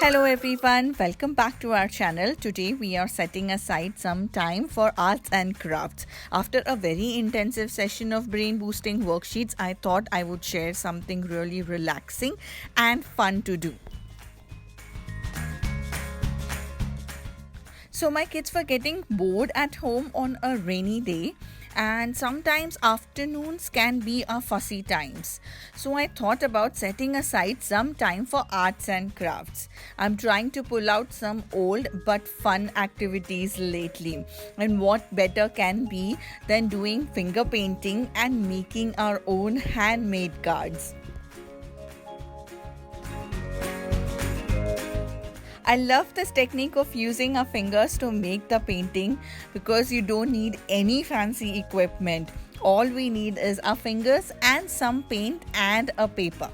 Hello everyone, welcome back to our channel. Today we are setting aside some time for arts and crafts. After a very intensive session of brain boosting worksheets, I thought I would share something really relaxing and fun to do. So my kids were getting bored at home on a rainy day, and sometimes afternoons can be a fussy times. So I thought about setting aside some time for arts and crafts. I'm trying to pull out some old but fun activities lately. And what better can be than doing finger painting and making our own handmade cards. I love this technique of using our fingers to make the painting because you don't need any fancy equipment. All we need is our fingers and some paint and a paper.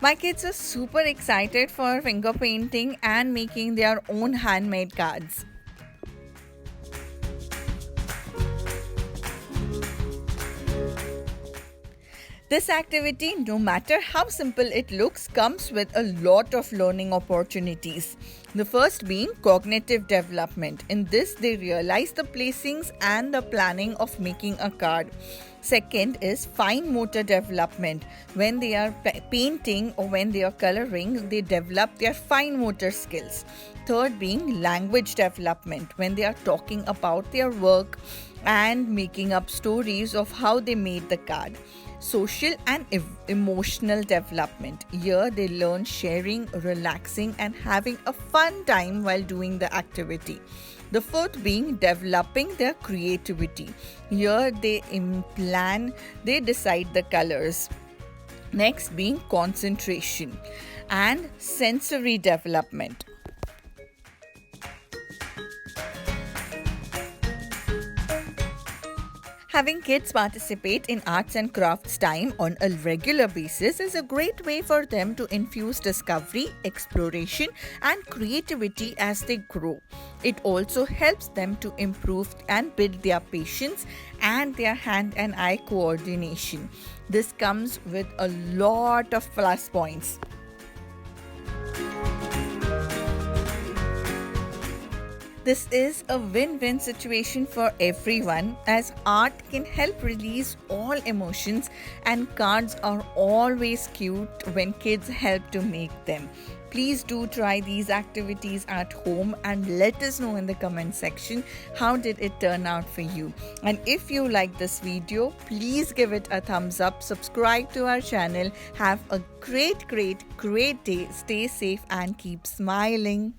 My kids are super excited for finger painting and making their own handmade cards. This activity, no matter how simple it looks, comes with a lot of learning opportunities. The first being cognitive development. In this, they realize the placings and the planning of making a card. Second is fine motor development. When they are painting or when they are coloring, they develop their fine motor skills. Third being language development. When they are talking about their work and making up stories of how they made the card. Social and emotional development. Here they learn sharing, relaxing, and having a fun time while doing the activity. The fourth being developing their creativity. Here they decide the colors. Next being concentration and sensory development. Having kids participate in arts and crafts time on a regular basis is a great way for them to infuse discovery, exploration, and creativity as they grow. It also helps them to improve and build their patience and their hand and eye coordination. This comes with a lot of plus points. This is a win-win situation for everyone, as art can help release all emotions and cards are always cute when kids help to make them. Please do try these activities at home and let us know in the comment section how did it turn out for you. And if you like this video, please give it a thumbs up, subscribe to our channel. Have a great day. Stay safe and keep smiling.